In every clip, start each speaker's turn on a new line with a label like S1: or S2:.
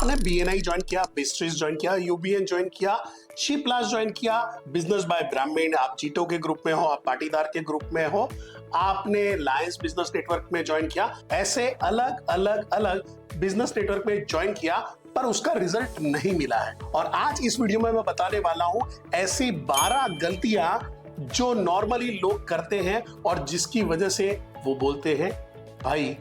S1: आपने BNI join किया, बिस्ट्रीज join किया, UBN ज्वाइन किया, शी प्लस ज्वाइन किया, बिजनेस बाय ब्राह्मण, आप चीटो के ग्रुप में हो, आप पाटीदार के ग्रुप में हो, आपने लायंस बिजनेस नेटवर्क में ज्वाइन किया, ऐसे अलग अलग अलग बिजनेस नेटवर्क में ज्वाइन किया पर उसका रिजल्ट नहीं मिला है। और आज इस वीडियो में मैं बताने वाला हूं ऐसी 12 गलतियां जो नॉर्मली लोग करते हैं और जिसकी वजह से वो बोलते हैं भाई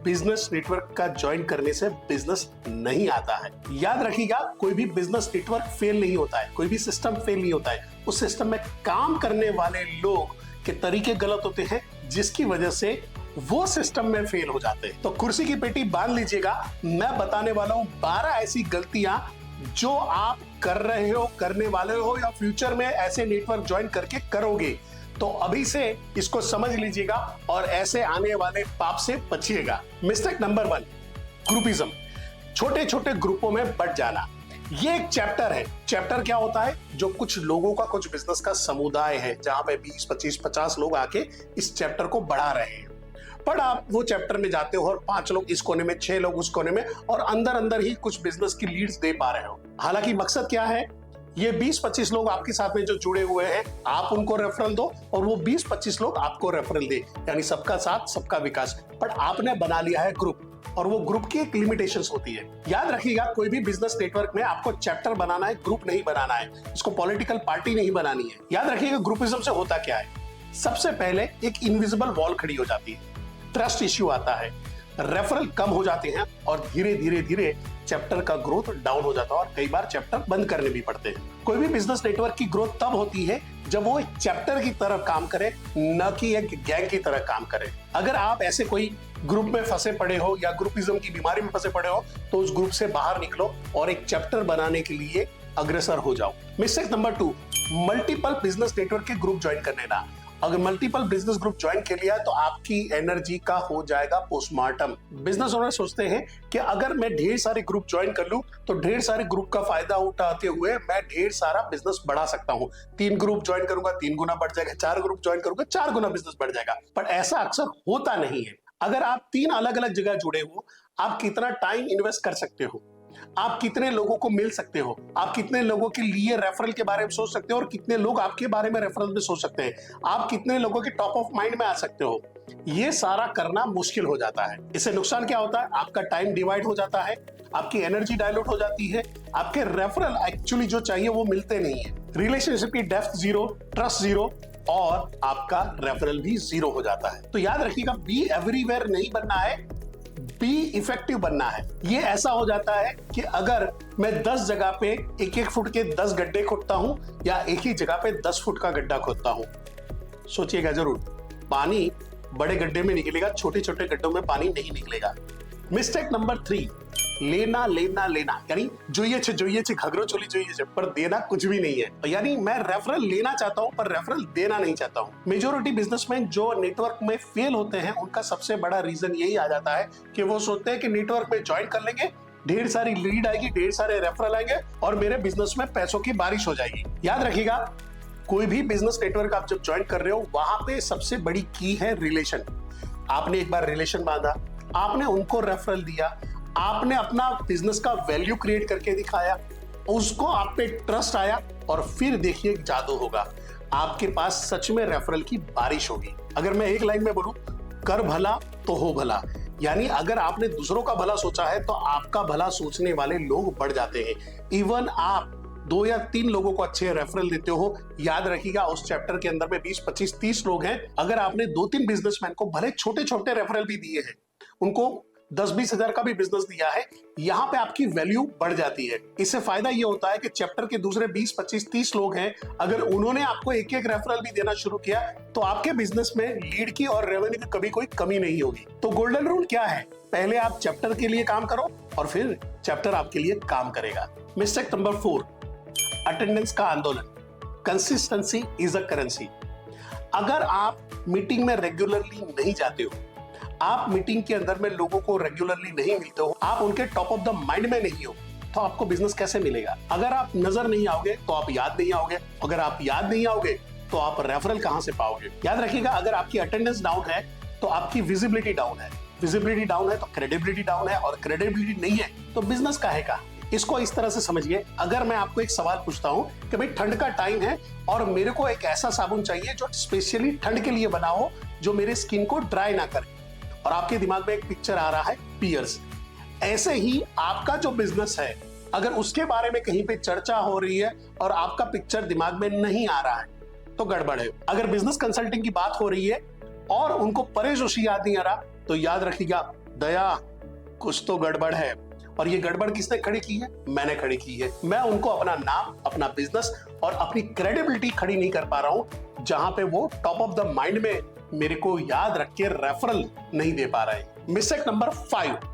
S1: बिजनेस नेटवर्क का ज्वाइन करने से बिजनेस नहीं आता है। याद रखिएगा, कोई भी बिजनेस नेटवर्क फेल नहीं होता है, कोई भी सिस्टम फेल नहीं होता है। उस सिस्टम में काम करने वाले लोग के तरीके गलत होते हैं जिसकी वजह से वो सिस्टम में फेल हो जाते हैं। तो कुर्सी की पेटी बांध लीजिएगा, मैं बताने वाला हूं 12 ऐसी गलतियां जो आप कर रहे हो, करने वाले हो या फ्यूचर में ऐसे नेटवर्क ज्वाइन करके करोगे। तो अभी से इसको समझ लीजिएगा और ऐसे आने वाले पाप से बचिएगा। मिस्टेक नंबर 1, ग्रुपिज्म, छोटे छोटे ग्रुपों में बट जाना। ये एक चैप्टर है। चैप्टर क्या होता है? जो कुछ लोगों का, कुछ बिजनेस का समुदाय है जहां पे 20, 25, 50 लोग आके इस चैप्टर को बढ़ा रहे हैं। पर आप वो चैप्टर में जाते हो और 5 लोग इस कोने में, 6 लोग उस कोने में, और अंदर अंदर ही कुछ बिजनेस की लीड्स दे पा रहे हो। हालांकि मकसद क्या है? ये 20-25 लोग आपके साथ में जो जुड़े हुए हैं, आप उनको रेफरल दो और वो 20-25 लोग आपको रेफरल दे, यानी सबका साथ सबका विकास। पर आपने बना लिया है ग्रुप और वो ग्रुप की एक लिमिटेशंस होती है। याद रखिएगा, कोई भी बिजनेस नेटवर्क में आपको चैप्टर बनाना है, ग्रुप नहीं बनाना है। इसको पॉलिटिकल पार्टी नहीं बनानी है। याद रखिएगा, ग्रुपिज्म से होता क्या है? सबसे पहले एक इनविजिबल वॉल खड़ी हो जाती है, ट्रस्ट इश्यू आता है, रेफरल कम हो जाते हैं और धीरे धीरे धीरे चैप्टर का ग्रोथ डाउन हो जाता है और कई बार चैप्टर बंद करने भी पड़ते हैं। कोई भी बिजनेस नेटवर्क की ग्रोथ तब होती है जब वो एक चैप्टर की तरह काम करे, न कि एक गैंग की तरह काम करे। अगर आप ऐसे कोई ग्रुप में फंसे पड़े हो या ग्रुपिज्म की बीमारी में फंसे पड़े हो तो उस ग्रुप से बाहर निकलो और एक चैप्टर बनाने के लिए अग्रसर हो जाओ। Mistake number 2, multiple business network के ग्रुप ज्वाइन करने ना। अगर मल्टीपल बिजनेस ग्रुप ज्वाइन कर लिया तो आपकी एनर्जी का हो जाएगा पोस्टमार्टम। बिजनेस ओनर सोचते हैं कि अगर मैं ढेर सारे ग्रुप ज्वाइन कर लूं तो ढेर सारे ग्रुप का फायदा उठाते हुए मैं ढेर सारा बिजनेस बढ़ा सकता हूं। 3 ग्रुप ज्वाइन करूंगा 3 गुना बढ़ जाएगा, 4 ग्रुप ज्वाइन करूंगा 4 गुना बिजनेस बढ़ जाएगा। पर ऐसा अक्सर होता नहीं है। अगर आप 3 अलग अलग जगह जुड़े हो, आप कितना टाइम इन्वेस्ट कर सकते हो, आप कितने लोगों को मिल सकते हो, आप कितने लोगों के लिए रेफरल के बारे में सोच सकते हो और कितने लोग आपके बारे में रेफरल में सोच सकते हैं, आप कितने लोगों के टॉप ऑफ माइंड में आ सकते हो, ये सारा करना मुश्किल हो जाता है। इससे नुकसान क्या होता है? आपका टाइम डिवाइड हो जाता है, आपकी एनर्जी डायलूट हो जाती है, आपके रेफरल एक्चुअली जो चाहिए वो मिलते नहीं है, रिलेशनशिप की डेप्थ 0, ट्रस्ट 0 और आपका रेफरल भी 0 हो जाता है। तो याद रखिएगा, बी एवरीवेयर नहीं बनना है, बी इफेक्टिव बनना है। ये ऐसा हो जाता है कि अगर मैं 10 जगह पे 1-1 फुट के 10 गड्ढे खोदता हूं या एक ही जगह पे 10 फुट का गड्ढा खोदता हूं, सोचिएगा जरूर, पानी बड़े गड्ढे में निकलेगा, छोटे छोटे गड्ढों में पानी नहीं निकलेगा। मिस्टेक नंबर 3, लेना लेना लेना, यानी જોઈએ છે घगरो चोली જોઈએ છે पर देना कुछ भी नहीं है। यानी मैं रेफरल लेना चाहता हूं पर रेफरल देना नहीं चाहता हूं। मेजॉरिटी बिजनेसमैन जो नेटवर्क में फेल होते हैं उनका सबसे बड़ा रीजन यही आ जाता है कि वो सोचते हैं कि नेटवर्क में ज्वाइन कर लेंगे, ढेर सारी लीड आएगी, ढेर सारे रेफरल आएंगे और मेरे बिजनेस में पैसों की बारिश हो जाएगी। याद रखिएगा, कोई भी बिजनेस नेटवर्क आप जब ज्वाइन कर रहे हो वहां पे सबसे बड़ी की है रिलेशन। आपने एक बार रिलेशन बांधा, आपने उनको रेफरल दिया, आपने अपना बिजनेस का वैल्यू क्रिएट करके दिखाया, उसको आप पे ट्रस्ट आया और फिर देखिए जादू होगा, आपके पास सच में रेफरल की बारिश होगी। अगर मैं एक लाइन में बोलूं, कर भला तो हो भला, यानी अगर आपने दूसरों का भला सोचा है तो आपका भला सोचने वाले लोग बढ़ जाते हैं। इवन आप 2 या 3 लोगों को अच्छे रेफरल देते हो, याद रखिएगा उस चैप्टर के अंदर में 20, 25, 30 लोग हैं। अगर आपने 2-3 बिजनेसमैन को भले छोटे छोटे रेफरल भी दिए हैं, उनको 10-20 हजार का भी बिजनेस दिया है, यहाँ पे आपकी वैल्यू बढ़ जाती है। इससे फायदा ये होता है कि चैप्टर के दूसरे 20, 25, 30 लोग हैं, अगर उन्होंने आपको एक एक रेफरल भी देना शुरू किया तो आपके बिजनेस में लीड की और रेवेन्यू की कभी कोई कमी नहीं होगी। तो गोल्डन रूल क्या है? पहले आप चैप्टर के लिए काम करो और फिर चैप्टर आपके लिए काम करेगा। मिस्टेक नंबर 4, अटेंडेंस का आंदोलन। Consistency is a currency. अगर आप मीटिंग में रेगुलरली नहीं जाते हो, आप मीटिंग के अंदर में लोगों को रेगुलरली नहीं मिलते हो, आप उनके टॉप ऑफ द माइंड में नहीं हो, तो आपको बिजनेस कैसे मिलेगा? अगर आप नजर नहीं आओगे तो आप याद नहीं आओगे, अगर आप याद नहीं आओगे तो आप रेफरल कहां से पाओगे? याद रखिएगा, अगर आपकी अटेंडेंस डाउन है तो आपकी विजिबिलिटी डाउन है, विजिबिलिटी डाउन है तो क्रेडिबिलिटी डाउन है, और क्रेडिबिलिटी नहीं है तो बिजनेस काहे का? इसको इस तरह से समझिए, अगर मैं आपको एक सवाल पूछता हूं कि भाई ठंड का टाइम है और मेरे को एक ऐसा साबुन चाहिए जो स्पेशली ठंड के लिए बना हो, जो मेरे स्किन को ड्राई ना करे, और आपके दिमाग में एक पिक्चर आ रहा है पियर्स। ऐसे ही आपका जो बिजनेस है, अगर उसके बारे में कहीं पे चर्चा हो रही है और आपका पिक्चर दिमाग में नहीं आ रहा है तो गड़बड़ है। अगर बिजनेस कंसल्टिंग की बात हो रही है और उनको परे जोशी याद नहीं आ रहा तो याद रखिएगा, दया कुछ तो गड़बड़ है। और ये गड़बड़ किसने खड़ी की है? मैंने खड़ी की है। मैं उनको अपना नाम, अपना बिजनेस और अपनी क्रेडिबिलिटी खड़ी नहीं कर पा रहा हूं, जहां पे वो टॉप ऑफ द माइंड में मेरे को याद रख के रेफरल नहीं दे पा रहे। Mistake number 5,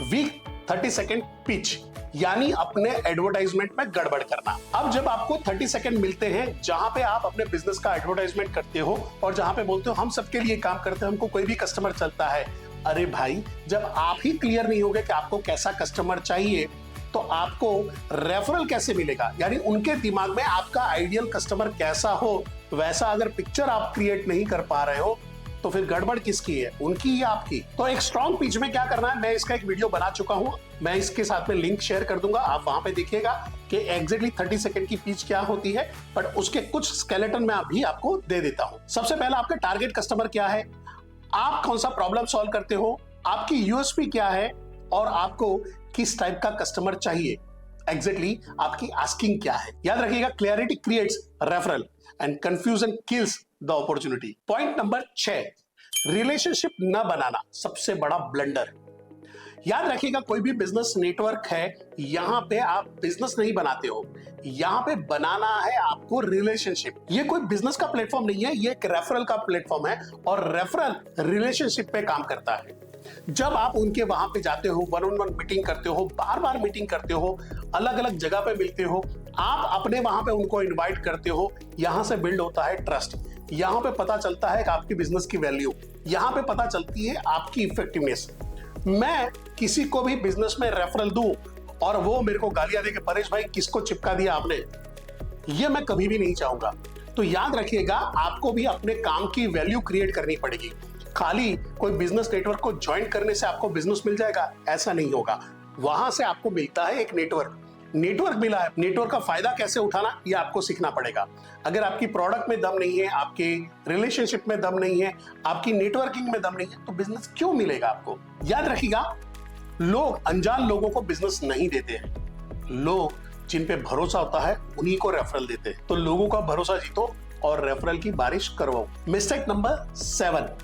S1: week 30 second pitch, यानी अपने एडवर्टाइजमेंट में गड़बड़ करना। अब जब आपको 30 सेकंड मिलते हैं जहां पे आप अपने बिजनेस का एडवर्टाइजमेंट करते हो और जहां पे बोलते हो हम सबके लिए काम करते हैं, हमको कोई भी कस्टमर चलता है। अरे भाई, जब आप ही क्लियर नहीं होगे कि आपको कैसा कस्टमर चाहिए तो आपको रेफरल कैसे मिलेगा? यानी उनके दिमाग में आपका आइडियल कस्टमर कैसा हो, वैसा अगर पिक्चर आप क्रिएट नहीं कर पा रहे हो तो फिर गड़बड़ किसकी है, उनकी या आपकी? तो एक स्ट्रॉन्ग पिच में क्या करना है, मैं इसका एक वीडियो बना चुका हूं, मैं इसके साथ में लिंक शेयर कर दूंगा, आप वहां पे देखिएगा कि एग्जैक्टली 30 सेकंड की पिच क्या होती है, बट उसके कुछ स्केलेटन मैं अभी आपको दे देता हूं। सबसे पहला, आपका टारगेट कस्टमर क्या है, आप कौन सा प्रॉब्लम सॉल्व करते हो, आपकी यूएसपी क्या है और आपको किस टाइप का कस्टमर चाहिए, एग्जैक्टली आपकी आस्किंग क्या है। याद रखिएगा, clarity creates referral and confusion kills the opportunity. Point number 6, relationship न बनाना, सबसे बड़ा ब्लंडर। याद रखिएगा, कोई भी बिजनेस नेटवर्क है, यहां पे आप बिजनेस नहीं बनाते हो, यहां पे बनाना है आपको रिलेशनशिप। ये कोई बिजनेस का प्लेटफॉर्म नहीं है, ये एक रेफरल का प्लेटफॉर्म है और रेफरल रिलेशनशिप पे काम करता है। जब आप उनके वहां पे जाते हो, वन ऑन वन मीटिंग करते हो, बार बार मीटिंग करते हो, अलग अलग जगह पे मिलते हो, आप अपने वहां पे उनको इनवाइट करते हो, यहां से बिल्ड होता है ट्रस्ट। यहां पे पता चलता है कि आपकी बिजनेस की वैल्यू, यहां पे पता चलती है आपकी इफेक्टिवनेस। मैं किसी को भी बिजनेस में रेफरल दूं और वो मेरे को गालियां दे के, परेश भाई किसको चिपका दिया आपने, ये मैं कभी भी नहीं चाहूंगा। तो याद रखिएगा, आपको भी अपने काम की वैल्यू क्रिएट करनी पड़ेगी। खाली कोई बिजनेस नेटवर्क को ज्वाइन करने से आपको बिजनेस मिल जाएगा, ऐसा नहीं होगा। वहां से आपको मिलता है एक नेटवर्क मिला है, नेटवर्क का फायदा कैसे उठाना ये आपको सीखना पड़ेगा। अगर आपकी प्रोडक्ट में दम नहीं है, आपके रिलेशनशिप में दम नहीं है, आपकी नेटवर्किंग में दम नहीं है, तो बिजनेस क्यों मिलेगा आपको? याद रखिएगा, लोग अनजान लोगों को बिजनेस नहीं देते हैं, लोग जिन पे भरोसा होता है उन्हीं को रेफरल देते हैं। तो लोगों का भरोसा जीतो और रेफरल की बारिश करवाओ। मिस्टेक नंबर 7,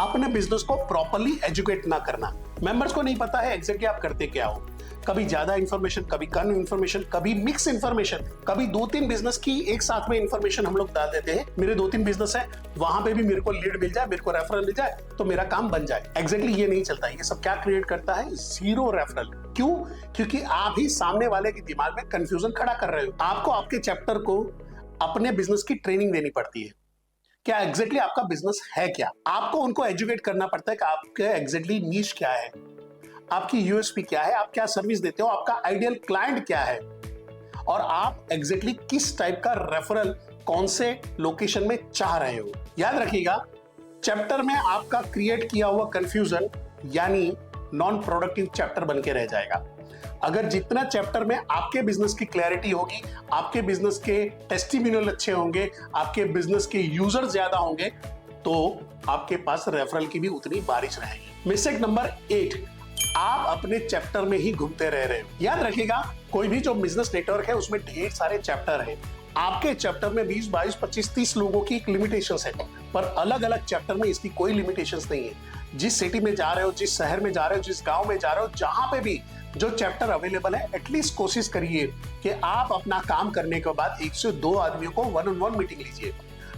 S1: अपने बिजनेस को प्रॉपर्ली एजुकेट ना करना। मेंबर्स को नहीं पता है एग्जैक्टली आप करते क्या हो, कभी ज्यादा इंफॉर्मेशन, कभी कम इंफॉर्मेशन, कभी मिक्स इंफॉर्मेशन, कभी 2-3 बिजनेस की एक साथ में इंफॉर्मेशन हम लोग डाल देते हैं। मेरे 2-3 बिजनेस है, वहां पे भी मेरे को लीड मिल जाए, मेरे को रेफरल मिल जाए तो मेरा काम बन जाए। एग्जैक्टली ये नहीं चलता। ये सब क्या क्रिएट करता है? Zero referral. क्यों? क्योंकि आप ही सामने वाले के दिमाग में कंफ्यूजन खड़ा कर रहे हो। आपको आपके चैप्टर को अपने बिजनेस की ट्रेनिंग देनी पड़ती है, क्या एग्जैक्टली आपका बिजनेस है क्या। आपको उनको एजुकेट करना पड़ता है कि आपके एग्जैक्टली नीश क्या है, आपकी यूएसपी क्या है, आप क्या सर्विस देते हो, आपका आइडियल क्लाइंट क्या है और आप एग्जैक्टली किस टाइप का रेफरल कौन से लोकेशन में चाह रहे हो। याद रखिएगा, चैप्टर में आपका क्रिएट किया हुआ कंफ्यूजन यानी नॉन प्रोडक्टिव चैप्टर बन के रह जाएगा। अगर जितना चैप्टर में आपके बिजनेस की क्लैरिटी होगी, आपके बिजनेस के टेस्टिमोनियल अच्छे होंगे, आपके बिजनेस के यूजर ज्यादा होंगे, तो आपके पास रेफरल की भी उतनी बारिश रहेगी। मिस्टेक नंबर 8, आप अपने चैप्टर में ही घूमते रह रहे हो। याद रखिएगा, कोई भी जो बिजनेस नेटवर्क है उसमें ढेर सारे चैप्टर हैं। आपके चैप्टर में 20, 22, 25, 30 लोगों की लिमिटेशंस है, पर अलग अलग चैप्टर में इसकी कोई लिमिटेशंस नहीं है। जिस सिटी में जा रहे हो, जिस शहर में जा रहे हो, जिस गांव में जा रहे हो, जहां पे भी जो चैप्टर अवेलेबल है, एटलीस्ट कोशिश करिए कि आप अपना काम करने के बाद 1 से 2 आदमियों को वन ऑन वन मीटिंग लीजिए।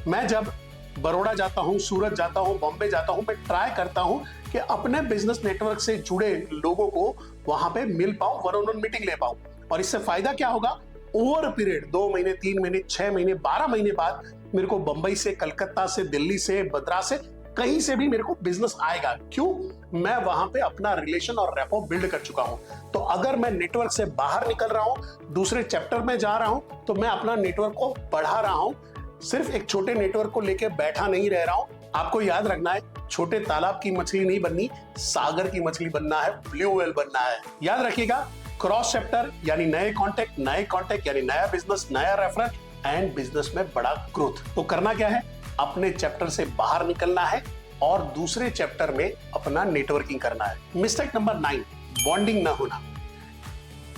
S1: मैं जब बड़ौदा जाता हूं, सूरत जाता हूं, बॉम्बे जाता हूं, मैं ट्राई करता हूं कि अपने बिजनेस नेटवर्क से जुड़े लोगों को वहां पे मिल पाऊं, वन ऑन वन मीटिंग ले पाऊं। और इससे फायदा क्या होगा? ओवर पीरियड 2 महीने, 3 महीने, 6 महीने, 12 महीने बाद मेरे को बंबई से, कलकत्ता से, दिल्ली से, बद्रा से, कहीं से भी मेरे को बिजनेस आएगा। क्यों? मैं वहां पे अपना रिलेशन और रैपो बिल्ड कर चुका हूं। तो अगर मैं नेटवर्क से बाहर निकल रहा हूं, दूसरे चैप्टर में जा रहा हूं, तो मैं अपना नेटवर्क को बढ़ा रहा हूं, सिर्फ एक छोटे नेटवर्क को लेके बैठा नहीं रह रहा हूं। आपको याद रखना है, छोटे तालाब की मछली नहीं बननी, सागर की मछली बनना है, ब्लू व्हेल बनना है। याद रखिएगा, क्रॉस चैप्टर यानी नए कॉन्टेक्ट यानी नया बिजनेस, नया रेफरल एंड बिजनेस में बड़ा ग्रोथ। तो करना क्या है, अपने चैप्टर से बाहर निकलना है और दूसरे चैप्टर में अपना नेटवर्किंग करना है। मिस्टेक नंबर 9, बॉन्डिंग ना होना।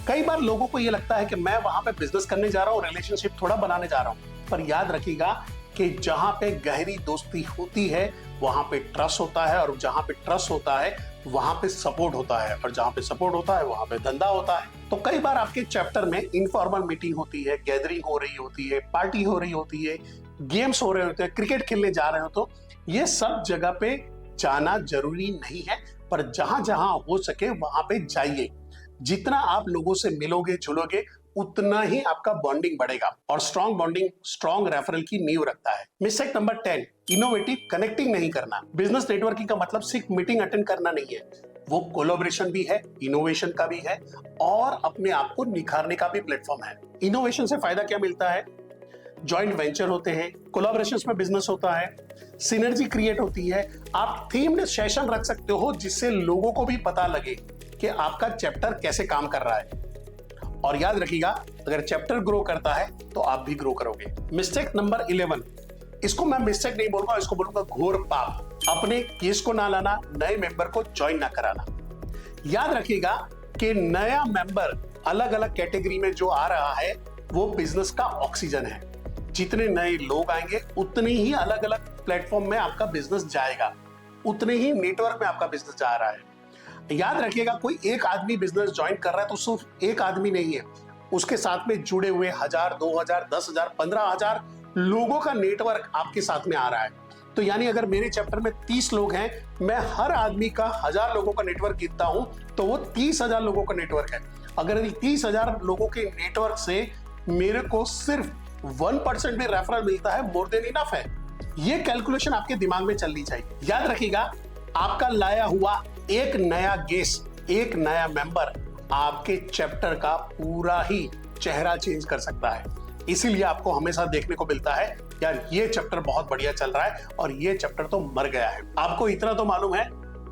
S1: कई बार लोगों को यह लगता है कि मैं वहां पे बिजनेस करने जा रहा हूं, रिलेशनशिप थोड़ा बनाने जा रहा हूं, पर याद रखिएगा कि जहां पे गहरी दोस्ती होती है वहां पे ट्रस्ट होता है, और जहां पे ट्रस्ट होता है वहां पे सपोर्ट होता है, और जहां पे सपोर्ट होता है वहां पे धंधा होता है। तो कई बार आपके चैप्टर में इनफॉर्मल मीटिंग होती है, गैदरिंग हो रही होती है, पार्टी हो रही होती है, गेम्स हो रहे होते हैं, क्रिकेट खेलने जा रहे हो, तो ये सब जगह पे जाना जरूरी नहीं है, पर जहां जहां हो सके वहां पे जाइए। जितना आप लोगों से मिलोगे जुलोगे उतना ही आपका बॉन्डिंग बढ़ेगा, और स्ट्रॉन्ग बॉन्डिंग स्ट्रॉन्ग रेफरल की नींव रखता है। मिस्टेक नंबर 10, इनोवेटिव कनेक्टिंग नहीं करना। बिजनेस नेटवर्किंग का मतलब सिर्फ मीटिंग अटेंड करना नहीं है, वो कोलैबोरेशन भी है, इनोवेशन का भी है, और अपने आप को निखारने का भी प्लेटफॉर्म है। इनोवेशन से फायदा क्या मिलता है, जॉइंट वेंचर होते हैं, कोलैबोरेशंस में बिजनेस होता है, सिनर्जी क्रिएट होती है, आप थीम्ड सेशन रख सकते हो जिससे लोगों को भी पता लगे कि आपका चैप्टर कैसे काम कर रहा है। और याद रखिएगा, अगर चैप्टर ग्रो करता है तो आप भी ग्रो करोगे। मिस्टेक नंबर 11, इसको मैं मिस्टेक नहीं बोलूंगा, इसको बोलूंगा घोर पाप। अपने केस को ना लाना, नए मेंबर को ज्वाइन ना कराना। याद रखिएगा कि नया मेंबर अलग अलग कैटेगरी में जो आ रहा है वो बिजनेस का ऑक्सीजन है। जितने नए लोग आएंगे उतने ही अलग अलग प्लेटफॉर्म में आपका बिजनेस जाएगा, उतने ही नेटवर्क में आपका बिजनेस जा रहा है। याद रखिएगा, कोई एक आदमी बिजनेस ज्वाइन कर रहा है तो सिर्फ एक आदमी नहीं है, उसके साथ में जुड़े हुए 1000, 2000, 10,000, 15,000 लोगों का नेटवर्क आपके साथ में आ रहा है। तो यानी अगर मेरे चैप्टर में 30 लोग हैं, मैं हर आदमी का 1000 लोगों का नेटवर्क गिनता हूं तो वो 30,000 लोगों का नेटवर्क है। अगर 30,000 लोगों के नेटवर्क से मेरे को सिर्फ 1% भी रेफरल मिलता है, मोर देन इनफ है। ये कैलकुलेशन आपके दिमाग में चलनी चाहिए। याद रखिएगा, आपका लाया हुआ एक नया गेस्ट, एक नया मेंबर आपके चैप्टर का पूरा ही चेहरा चेंज कर सकता है। इसीलिए आपको हमेशा देखने को मिलता है, यार ये चैप्टर बहुत बढ़िया चल रहा है और ये चैप्टर तो मर गया है। आपको इतना तो मालूम है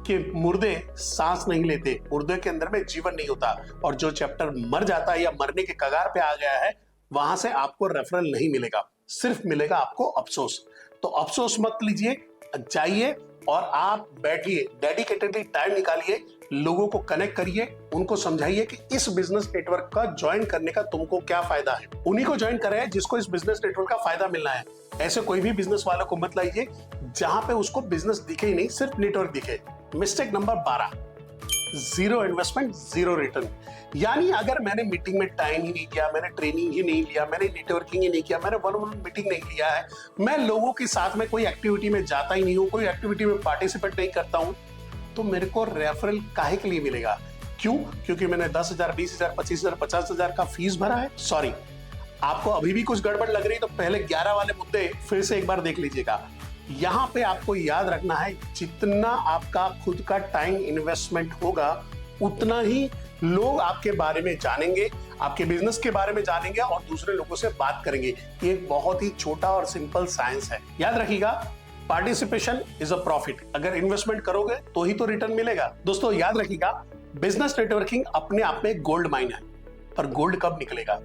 S1: कि मुर्दे सांस नहीं लेते, मुर्दे के अंदर में जीवन नहीं होता, और जो चैप्टर मर जाता है या मरने के कगार पे आ गया है, वहां से आपको रेफरल नहीं मिलेगा, सिर्फ मिलेगा आपको अफसोस। तो अफसोस मत लीजिए, जाइए और आप बैठिए, डेडिकेटेडली टाइम निकालिए, लोगों को कनेक्ट करिए, उनको समझाइए कि इस बिजनेस नेटवर्क का ज्वाइन करने का तुमको क्या फायदा है। उन्हीं को ज्वाइन करें जिसको इस बिजनेस नेटवर्क का फायदा मिलना है। ऐसे कोई भी बिजनेस वालों को मत लाइए जहां पे उसको बिजनेस दिखे ही नहीं, सिर्फ नेटवर्क दिखे। Mistake number 12, zero investment zero return. यानी अगर मैंने मीटिंग में टाइम ही नहीं किया, मैंने ट्रेनिंग ही नहीं लिया, मैंने नेटवर्किंग ही नहीं किया, मैंने वन मीटिंग नहीं लिया है, मैं लोगों के साथ में कोई एक्टिविटी में जाता ही नहीं हूं, कोई एक्टिविटी में पार्टिसिपेट नहीं करता हूं, तो मेरे को रेफरल काहे के लिए मिलेगा? क्यों? क्योंकि मैंने 10,000, 20,000, 25,000, 50,000 का फीस भरा है। सॉरी, आपको अभी भी कुछ गड़बड़ लग रही है तो पहले 11 वाले मुद्दे फिर से एक बार देख लीजिएगा। यहां पे आपको याद रखना है, जितना आपका खुद का टाइम इन्वेस्टमेंट होगा उतना ही लोग आपके बारे में जानेंगे, आपके बिजनेस के बारे में जानेंगे और दूसरे लोगों से बात करेंगे। ये एक बहुत ही छोटा और सिंपल साइंस है। याद रखिएगा, पार्टिसिपेशन इज अ प्रॉफिट। अगर इन्वेस्टमेंट करोगे तो ही तो रिटर्न मिलेगा। दोस्तों याद रखिएगा, बिजनेस नेटवर्किंग अपने आप में गोल्ड माइन है, पर गोल्ड कब निकलेगा?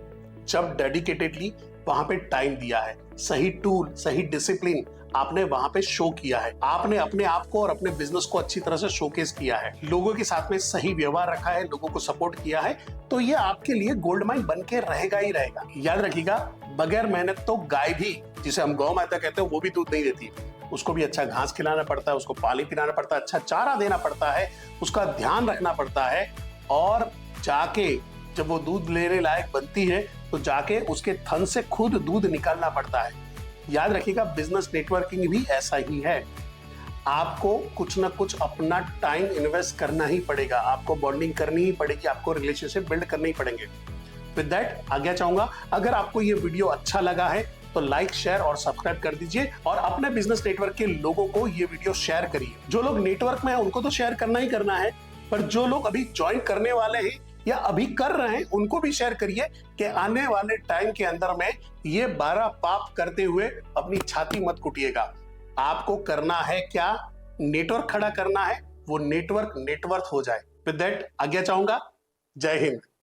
S1: जब डेडिकेटेडली वहां पे टाइम दिया है, सही टूल, सही डिसिप्लिन आपने वहां पे शो किया है, आपने अपने आप को और अपने बिजनेस को अच्छी तरह से शोकेस किया है, लोगों के साथ में सही व्यवहार रखा है, लोगों को सपोर्ट किया है, तो ये आपके लिए गोल्ड माइन बन के रहेगा ही रहेगा। याद रखिएगा, बगैर मेहनत तो गाय भी, जिसे हम गौ माता कहते हैं, वो भी दूध नहीं देती। उसको भी अच्छा घास खिलाना पड़ता है, उसको पानी पिलाना पड़ता है, अच्छा चारा देना पड़ता है, उसका ध्यान रखना पड़ता है, और जाके जब वो दूध लेने लायक बनती है तो जाके उसके थन से खुद दूध निकालना पड़ता है। याद रखिएगा, बिजनेस नेटवर्किंग भी ऐसा ही है। आपको कुछ ना कुछ अपना टाइम इन्वेस्ट करना ही पड़ेगा, आपको बॉन्डिंग करनी ही पड़ेगी, आपको रिलेशनशिप बिल्ड करने ही पड़ेंगे। विद दैट आज्ञा चाहूंगा, अगर आपको ये वीडियो अच्छा लगा है तो लाइक, शेयर और सब्सक्राइब कर दीजिए, और अपने बिजनेस नेटवर्क के लोगों को ये वीडियो शेयर करिए। जो लोग नेटवर्क में हैं उनको तो शेयर करना ही करना है, पर जो लोग अभी ज्वाइन करने वाले हैं या अभी कर रहे हैं उनको भी शेयर करिए कि आने वाले टाइम के अंदर में ये 12 पाप करते हुए अपनी छाती मत कुटिएगा। आपको करना है क्या? नेटवर्क खड़ा करना है, वो नेटवर्क नेटवर्थ हो जाए। विद दैट आज्ञा चाहूंगा। जय हिंद।